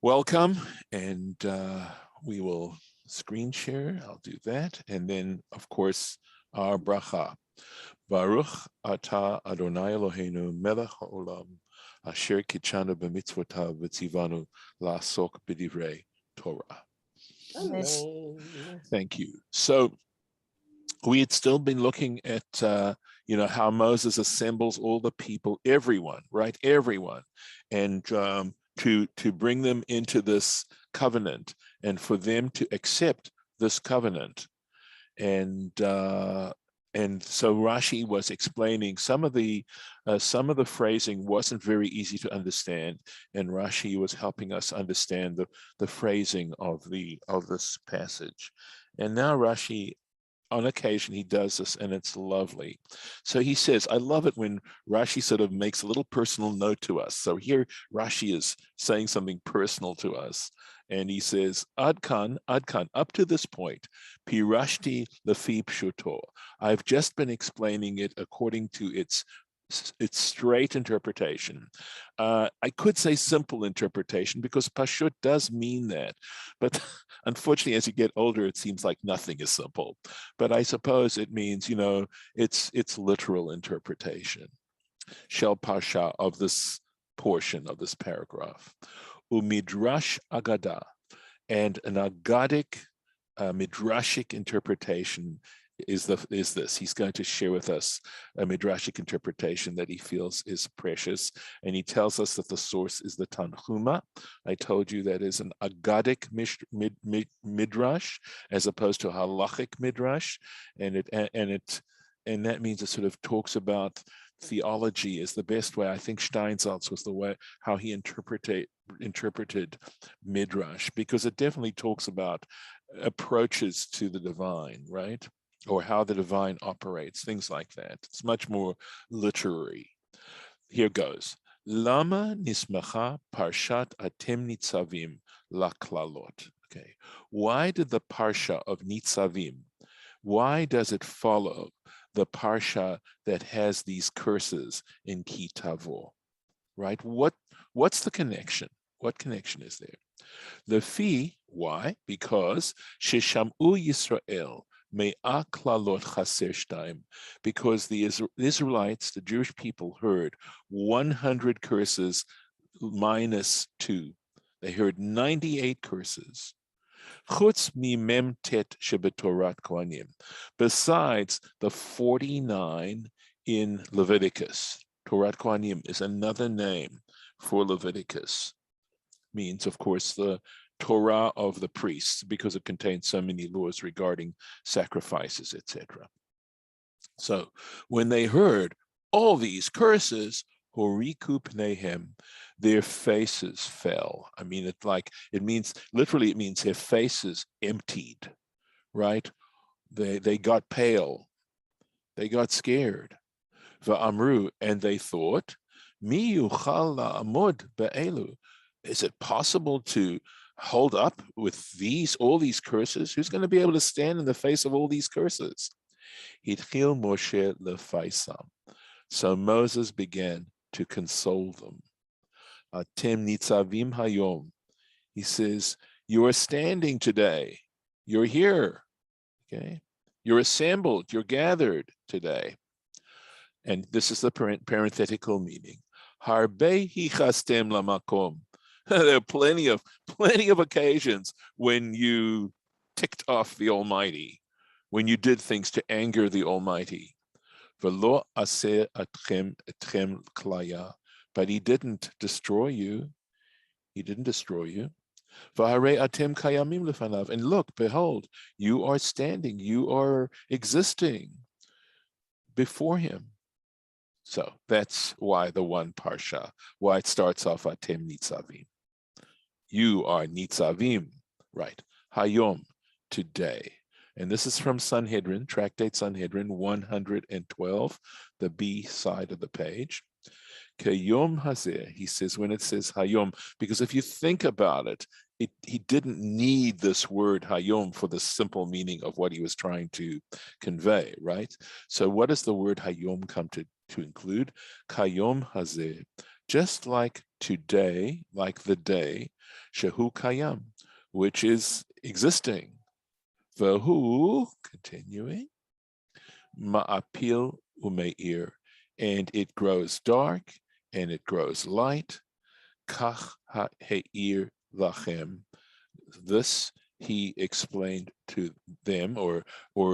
Welcome, and we will screen share. I'll do that. And then, of course, our bracha. Baruch atah Adonai Eloheinu melech haolam asher kitshanu b'mitzvotav v'tzivanu la'asok b'divrei Torah. Amen. Thank you. So we had still been looking at, how Moses assembles all the people, everyone, right? Everyone. And to bring them into this covenant and for them to accept this covenant. And so Rashi was explaining some of the phrasing wasn't very easy to understand, and Rashi was helping us understand the phrasing of this passage. And now Rashi, on occasion, he does this, and it's lovely. So he says, I love it when Rashi sort of makes a little personal note to us. So here Rashi is saying something personal to us. And he says, Adkan, up to this point, pirashti lefi pshuto. I've just been explaining it according to its straight interpretation. I could say simple interpretation because pashut does mean that, but unfortunately, as you get older, it seems like nothing is simple. But I suppose it means, it's literal interpretation. Shel parsha, of this portion of this paragraph. Umidrash agada, and an agadic midrashic interpretation is this. He's going to share with us a midrashic interpretation that he feels is precious, and he tells us that the source is the Tanhuma. I told you that is an agadic midrash as opposed to a halachic midrash, and that means it sort of talks about theology is the best way. I think Steinsaltz was the way how he interpreted midrash, because it definitely talks about approaches to the divine, right? Or how the divine operates, things like that. It's much more literary. Here goes. Lama nismacha parshat atem nitzavim laklalot. Okay. Why did the parsha of Nitzavim, why does it follow the parsha that has these curses in Ki Tavo? Right? What's the connection? What connection is there? The fi, why? Because Sheshamu Yisrael, because the Israelites, the Jewish people, heard 100 curses minus 2. They heard 98 curses. Chutz mimem tet shebetorat kohanim, besides the 49 in Leviticus. Torat Kohanim is another name for Leviticus. Means, of course, the Torah of the priests, because it contains so many laws regarding sacrifices, etc. So when they heard all these curses, horiku pneihem, their faces fell. I mean, it means their faces emptied, right? They got pale, they got scared. Va'amru, and they thought, mi yuchal la'amod be'elu. Is it possible to hold up with all these curses? Who's going to be able to stand in the face of all these curses? Hitchil Moshe lefaisam. So Moses began to console them. Atem nitzavim hayom. He says, you are standing today. You're here. Okay. You're assembled. You're gathered today. And this is the parenthetical meaning. Harbe hichastem lamakom. There are plenty of occasions when you ticked off the Almighty, when you did things to anger the Almighty. V'lo aseh atchem klaya, but he didn't destroy you. He didn't destroy you. V'harei atem kayamim lefanav, and look, behold, you are standing, you are existing before him. So that's why the one parsha, why it starts off atem nitzavim. You are Nitzavim, right? Hayom, today. And this is from Sanhedrin, Tractate Sanhedrin 112, the B side of the page. Kayom hazeh, he says, when it says Hayom, because if you think about it, he didn't need this word Hayom for the simple meaning of what he was trying to convey, right? So what does the word Hayom come to include? Kayom hazeh, just like today, like the day, shehu kayam, which is existing. Vehu, continuing, ma'apil umeir, and it grows dark and it grows light. Kach ha'ir lachem. This he explained to them, or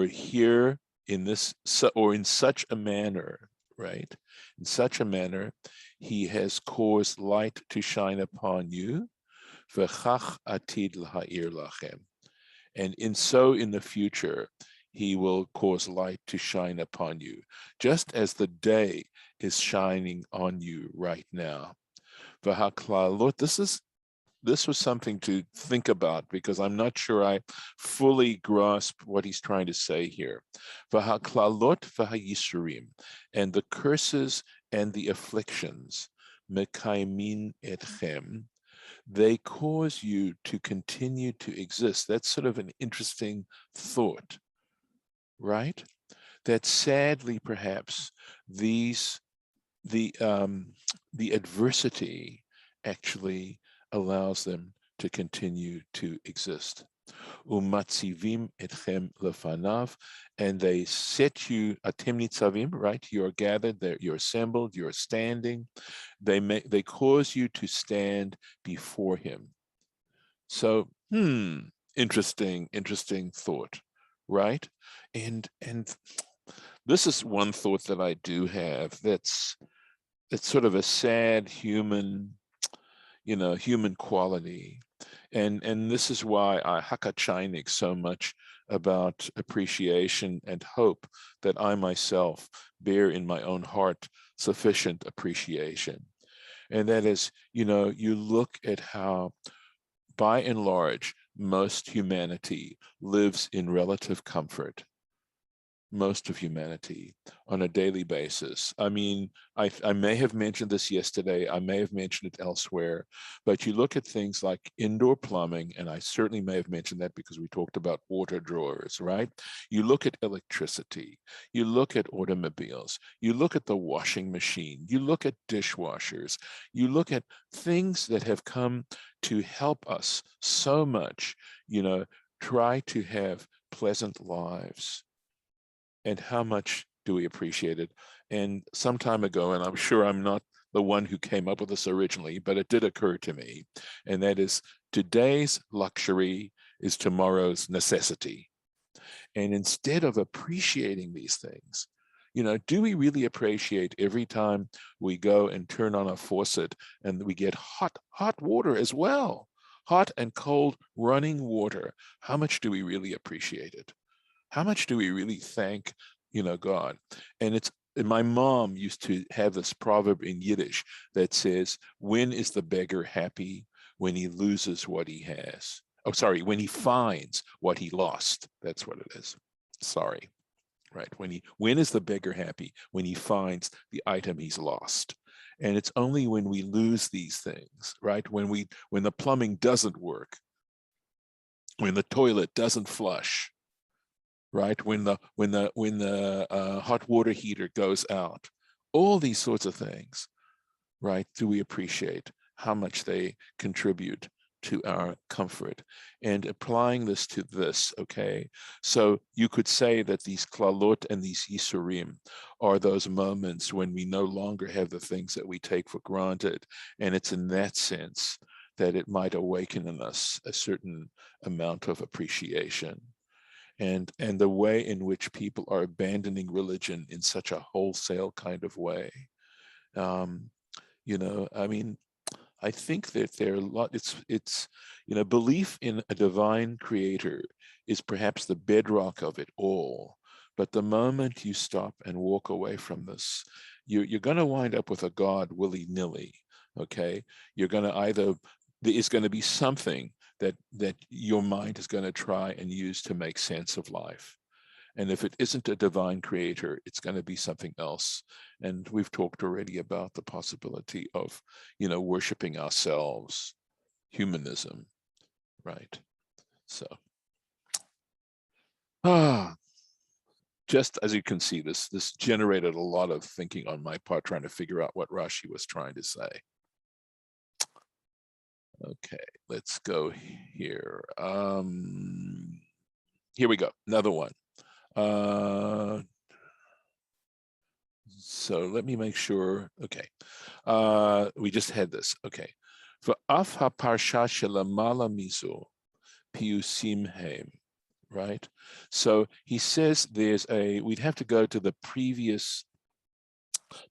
here in this, or in such a manner, right? In such a manner, he has caused light to shine upon you. V'chach atid l'ha'ir lachem. And in the future, he will cause light to shine upon you, just as the day is shining on you right now. V'haklalot, this was something to think about because I'm not sure I fully grasp what he's trying to say here. V'haklalot v'hayisurim, and the curses and the afflictions, mekaimin etchem, they cause you to continue to exist. That's sort of an interesting thought, right? That sadly, perhaps, the adversity actually allows them to continue to exist. Umatzivim etchem lefanav, and they set you atem nitzavim, right? You're gathered, you're assembled, you're standing. They cause you to stand before him. So, interesting thought, right? And this is one thought that I do have. That's sort of a sad human quality. And this is why I hakachinik so much about appreciation and hope, that I myself bear in my own heart sufficient appreciation. And that is, you look at how, by and large, most humanity lives in relative comfort. Most of humanity on a daily basis. I mean, I may have mentioned this yesterday, I may have mentioned it elsewhere, but you look at things like indoor plumbing, and I certainly may have mentioned that because we talked about water drawers, right? You look at electricity, you look at automobiles, you look at the washing machine, you look at dishwashers, you look at things that have come to help us so much, try to have pleasant lives. And how much do we appreciate it? And some time ago, and I'm sure I'm not the one who came up with this originally, but it did occur to me, and that is, today's luxury is tomorrow's necessity. And instead of appreciating these things, do we really appreciate every time we go and turn on a faucet and we get hot water as well? Hot and cold running water. How much do we really appreciate it? How much do we really thank, God? And my mom used to have this proverb in Yiddish that says, when is the beggar happy? When he loses what he has. Oh, sorry, when he finds what he lost. That's what it is. Sorry, right? When is the beggar happy? When he finds the item he's lost. And it's only when we lose these things, right? When the plumbing doesn't work, when the toilet doesn't flush, right? When the hot water heater goes out, all these sorts of things, right? Do we appreciate how much they contribute to our comfort? And applying this to this, okay? So you could say that these klalot and these yisurim are those moments when we no longer have the things that we take for granted. And it's in that sense that it might awaken in us a certain amount of appreciation. And the way in which people are abandoning religion in such a wholesale kind of way. I mean, I think that there are a lot, it's belief in a divine creator is perhaps the bedrock of it all. But the moment you stop and walk away from this, you're going to wind up with a God willy-nilly, okay? You're going to it's going to be something that your mind is going to try and use to make sense of life. And if it isn't a divine creator, it's going to be something else. And we've talked already about the possibility of, worshiping ourselves, humanism, right? So, just as you can see, this generated a lot of thinking on my part, trying to figure out what Rashi was trying to say. Okay, let's go here. Here we go, another one. So let me make sure. Okay, we just had this. Okay, v'af haparsha shelamala mizu piusim heim. Right. So he says we'd have to go to the previous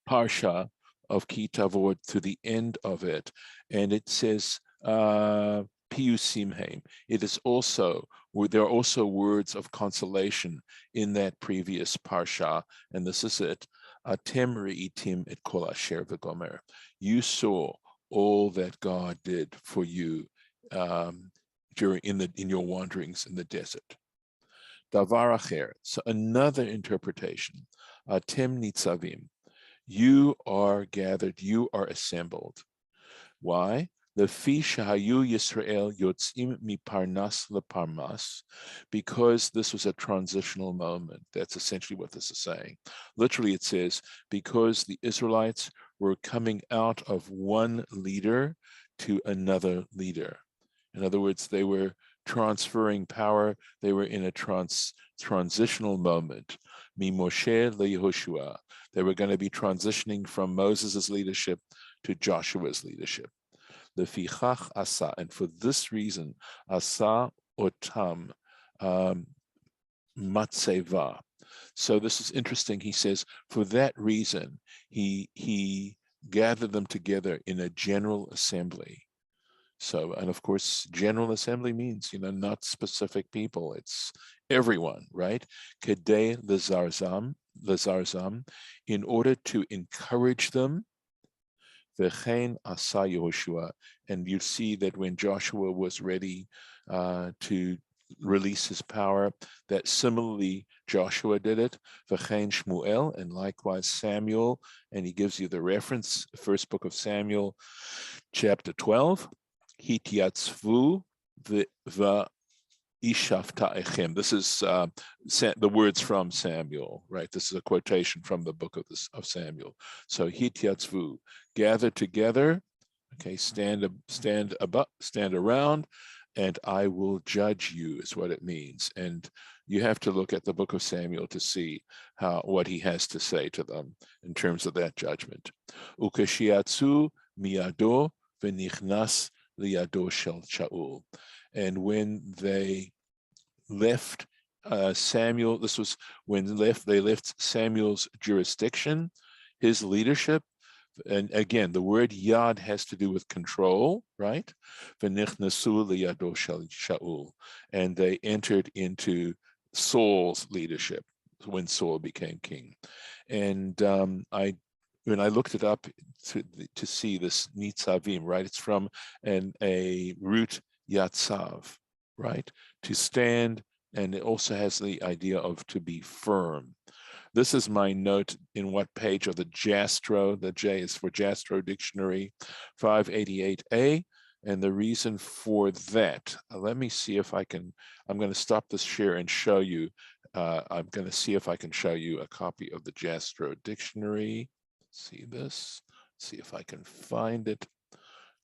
parsha of Ki Tavo to the end of it, and it says piusim heim. It is also there are also words of consolation in that previous parsha, and this is it. Atem reitim et kol asher v'gomer. You saw all that God did for you in your wanderings in the desert. Davar acher. So another interpretation. Atem nitzavim. You are gathered, you are assembled. Why? Lefi shahayu Yisrael yotzim miparnas leparmas, because this was a transitional moment. That's essentially what this is saying. Literally, it says, because the Israelites were coming out of one leader to another leader. In other words, they were transferring power. They were in a transitional moment. Mi Moshe leYehoshua. They were going to be transitioning from Moses' leadership to Joshua's leadership. Lefichach asa, and for this reason, asa otam matseva. So this is interesting. He says, for that reason, he gathered them together in a general assembly. So, and of course, general assembly means, not specific people. It's everyone, right? Kedei lezarzam, in order to encourage them. V'chein asa Yehoshua, and you see that when Joshua was ready to release his power, that similarly Joshua did it. V'chein Shmuel, and likewise Samuel, and he gives you the reference, first book of Samuel, chapter 12. Hitiatzvu v'ishavta'echem. This is the words from Samuel, right? This is a quotation from the book of Samuel. So hitiatzvu, gather together, okay, stand around, and I will judge you, is what it means. And you have to look at the book of Samuel to see what he has to say to them in terms of that judgment. Ukeshiatsu miyado v'nichnas liyado shel Shaul. And when they left Samuel, this was when they left Samuel's jurisdiction, his leadership. And again, the word yad has to do with control, right? V'nichnasu liyado shel Shaul. And they entered into Saul's leadership when Saul became king. And when I looked it up to see this Nitzavim, right? It's from a root yatsav, right? To stand, and it also has the idea of to be firm. This is my note in what page of the Jastro. The J is for Jastro Dictionary, 588a. And the reason for that, let me see if I can, I'm going to stop this share and show you. I'm going to see if I can show you a copy of the Jastro Dictionary. See this, see if I can find it.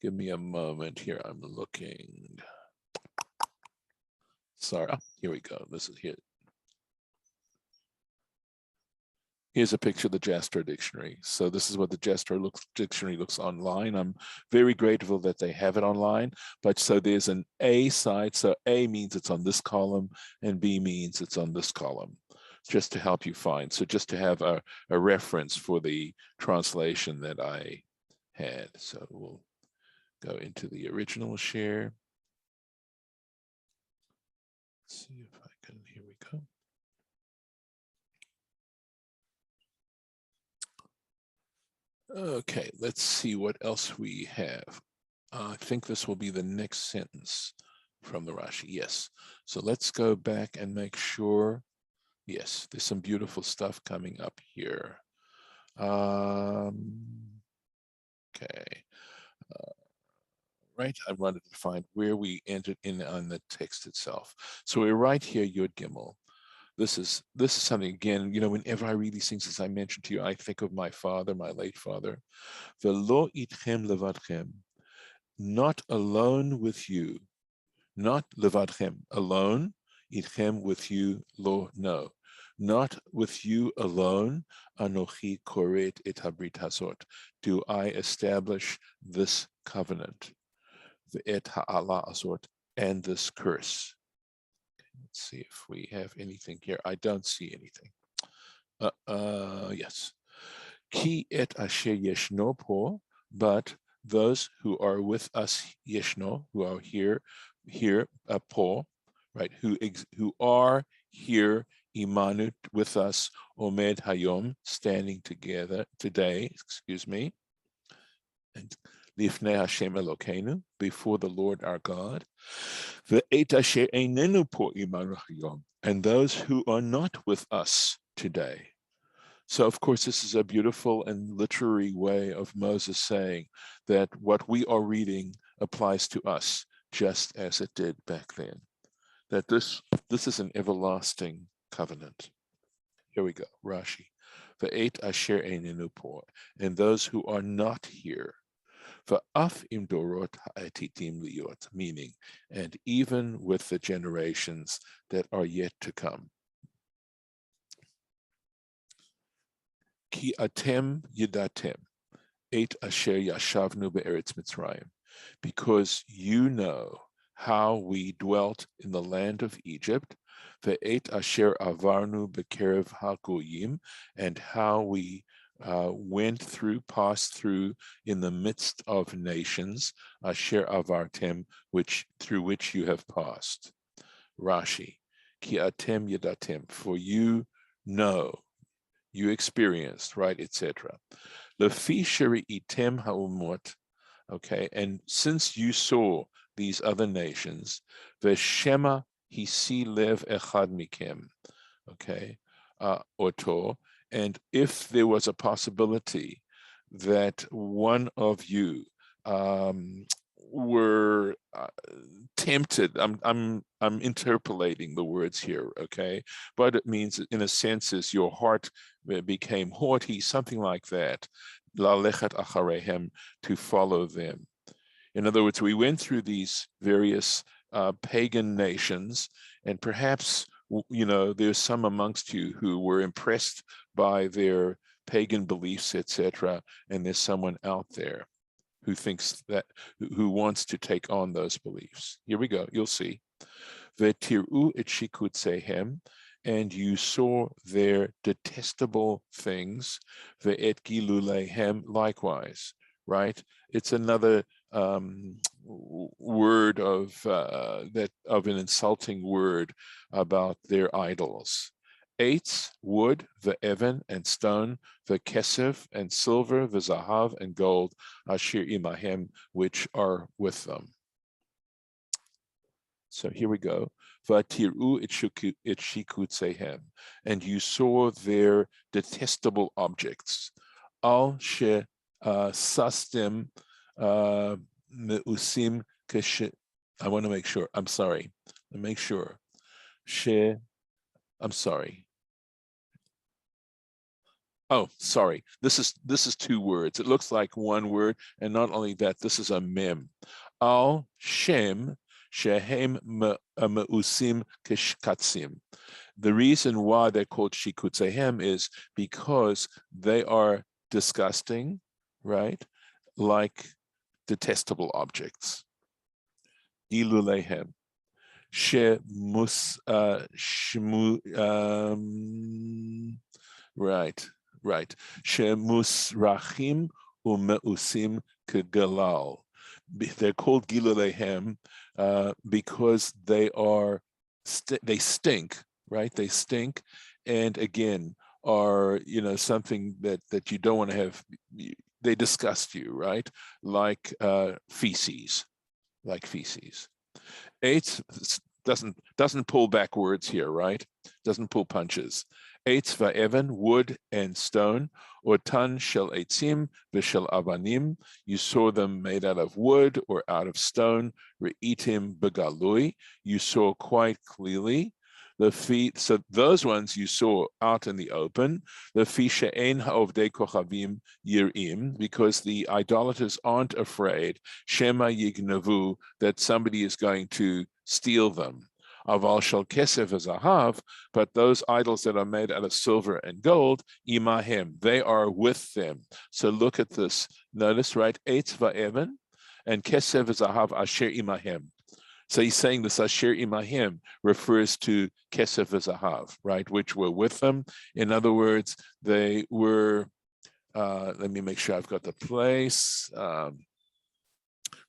Give me a moment here, I'm looking. Sorry, here we go, this is here. Here's a picture of the Jastro Dictionary. So this is what the Jastro Dictionary looks online. I'm very grateful that they have it online, but so there's an A side, so A means it's on this column, and B means it's on this column, just to help you find. So just to have a reference for the translation that I had. So we'll go into the original share. Let's see if I can, here we go. Okay, let's see what else we have. I think this will be the next sentence from the Rashi. Yes. So let's go back and make sure. Yes, there's some beautiful stuff coming up here. Okay. Right, I wanted to find where we entered in on the text itself. So we're right here, Yud Gimel. This is something, again, whenever I read these things, as I mentioned to you, I think of my father, my late father. Velo itchem levadchem. not alone with you, not levadchem, alone, itchem, with you, lo, no. Not with you alone, anochi koret et habrit hazot, do I establish this covenant, et ha'ala azot, and this curse. Let's see if we have anything here. I don't see anything. Yes. Ki et asher yeshno po, but those who are with us, yeshno, who are here, po, right, who are here, imanut, with us, omed hayom, standing together today, excuse me, and lifnei Hashem Elokeinu, before the Lord our God, ve'et asher einenu po imanu hayom, and those who are not with us today. So, of course, this is a beautiful and literary way of Moses saying that what we are reading applies to us just as it did back then. That this is an everlasting covenant. Here we go, Rashi. Ve'et asher einenu po, and those who are not here. Va'af im dorot ha'atitim liot, meaning, and even with the generations that are yet to come. Ki atem yidatem, et asher yashavnu be'eretz Mitzrayim, because you know how we dwelt in the land of Egypt, ve'et asher avarnu bekerev hagoyim, and how we passed through in the midst of nations, asher avartem, through which you have passed. Rashi, ki atem yidatem, for you know, you experienced, right, etc. Lefi sheri'item ha'umot, okay, and since you saw these other nations, v'shema hisi lev echad mikem, okay, oto, and if there was a possibility that one of you were tempted, I'm interpolating the words here, okay, but it means in a sense is your heart became haughty, something like that, lalechet acharehem, to follow them. In other words, we went through these various pagan nations, and perhaps, you know, there's some amongst you who were impressed by their pagan beliefs, etc., and there's someone out there who thinks that, who wants to take on those beliefs. Here we go, you'll see. V'tir'u et shikutzehem, and you saw their detestable things, ve'et gilulehem, likewise, right? It's another word of an insulting word about their idols. Eitz, wood, ve'evan, and stone, ve'kesef, and silver, ve'zahav, and gold, asher imahem, which are with them. So here we go. V'tir'u et shikutzehem, and you saw their detestable objects. Al she sastem meusim keshe. I want to make sure. I'm sorry. Make sure. She. I'm sorry. Oh, sorry. This is two words. It looks like one word, and not only that, this is a mem. Al shem shehem meusim keshkatzim. The reason why they're called shikutzehem is because they are disgusting, right? Like detestable objects. Ilulehem. Right. Shemusrachim umeusim kegalal. They're called gilulehem because they stink, right? They stink, and again are, you know, something that you don't want to have. They disgust you, right? Like feces, like feces. Eitz doesn't pull back words here, right? Doesn't pull punches. Eitz va'evan, wood and stone, otan shel eitzim v'shel avanim. You saw them made out of wood or out of stone. Re'itim begalui. You saw quite clearly. So those ones you saw out in the open, because the idolaters aren't afraid, Shema Yignavu, that somebody is going to steal them. Aval shel kesef v'zahav, but those idols that are made out of silver and gold, imahim, they are with them. So look at this. Notice, right? Eitz va'evan and kesef v'zahav asher imahim. So he's saying this asher imahim refers to kesef v'zahav, right? Which were with them. In other words, they were. Let me make sure I've got the place.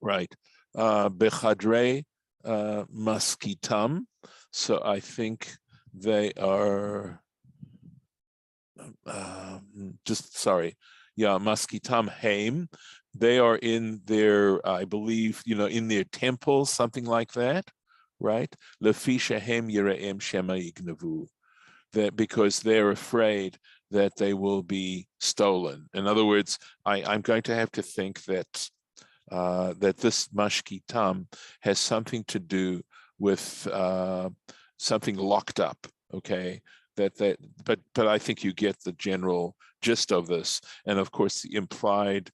Right. Bechadrei maskitam. So I think they are maskitam haim. They are in their, I believe, in their temples, something like that, right? Lefi shehem yiraem shema yignavu. That because they're afraid that they will be stolen. In other words, I'm going to have to think that that this mashkitam has something to do with something locked up. Okay, but I think you get the general gist of this, and of course the implied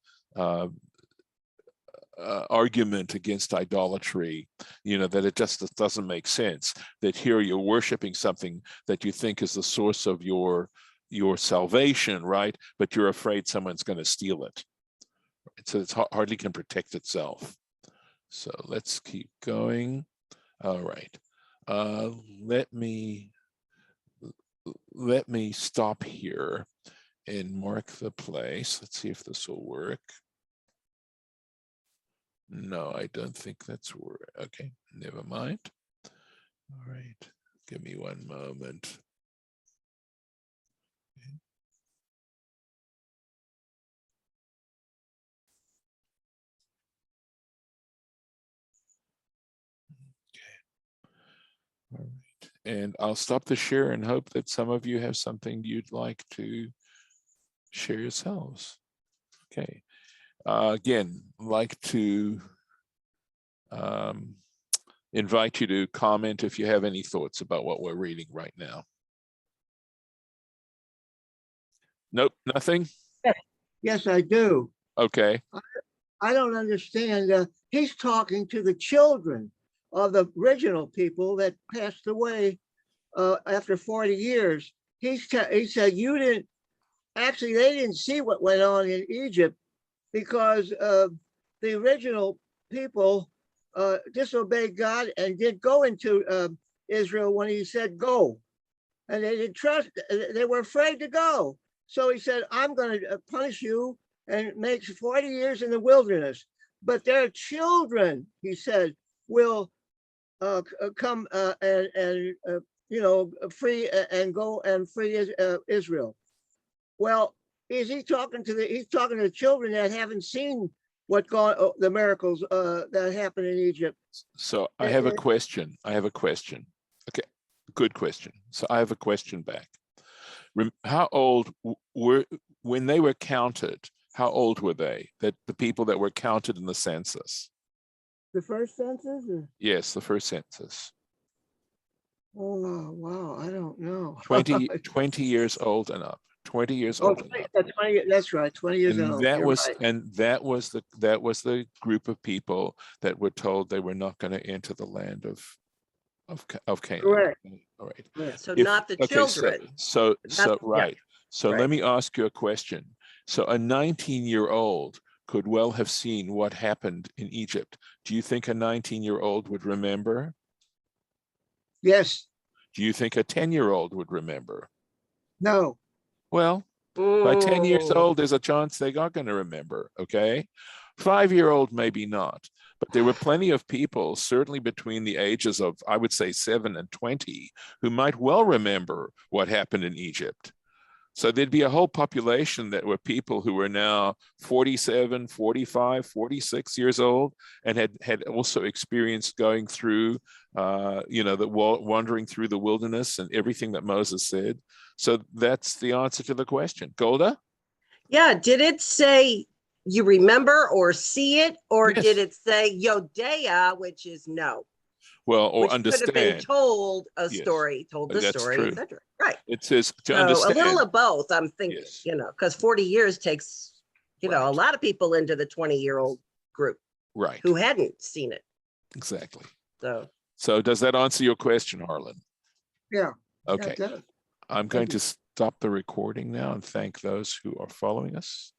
argument against idolatry, that it just doesn't make sense. That here you're worshiping something that you think is the source of your salvation, right? But you're afraid someone's going to steal it. So it hardly can protect itself. So let's keep going. All right. Let me stop here and mark the place. Let's see if this will work. No, I don't think that's work. Okay, never mind. All right, give me one moment. All right, and I'll stop the share and hope that some of you have something you'd like to share yourselves. Okay. Again, like to invite you to comment if you have any thoughts about what we're reading right now. Nope, nothing? Yes, I do. Okay. I don't understand. He's talking to the children of the original people that passed away after 40 years. He said, you didn't, actually, they didn't see what went on in Egypt because the original people disobeyed God and didn't go into Israel when he said go. And they didn't trust, they were afraid to go. So he said, I'm going to punish you and make 40 years in the wilderness. But their children, he said, will come and free and go and free Israel. Well, he's talking to the children that haven't seen the miracles that happened in Egypt. So I have a question. Okay, good question. So I have a question back. How old were, when they were counted, how old were they? That the people that were counted in the census? The first census? Yes, the first census. Oh, wow, I don't know. 20 years old and up. 20 years old and up. 20, that's right, 20 years old. That was the group of people that were told they were not going to enter the land of Canaan. Correct. All right. Right. So not the children. So right. Yeah. So right. Let me ask you a question. So a 19-year-old could well have seen what happened in Egypt. Do you think a 19-year-old would remember? Yes. Do you think a 10-year-old would remember? No. Well, by 10 years old, there's a chance they are going to remember, okay? 5-year-old, maybe not. But there were plenty of people, certainly between the ages of, I would say, 7 and 20, who might well remember what happened in Egypt. So there'd be a whole population that were people who were now 47, 45, 46 years old and had also experienced going through, wandering through the wilderness and everything that Moses said. So that's the answer to the question. Golda? Yeah, did it say you remember or see it, or Yes. did it say Yodea, which is no? Well, or which could have been understand. told a Yes. story, told the That's story, true. etc. Right. It says to So a understand. little of both, I'm thinking, Yes. because 40 years takes, a Right. lot of people into the 20-year-old group Right. who hadn't seen it. Exactly. So does that answer your question, Harlan? Yeah. Okay. that does. I'm going you. to stop the recording now and thank those who are following us.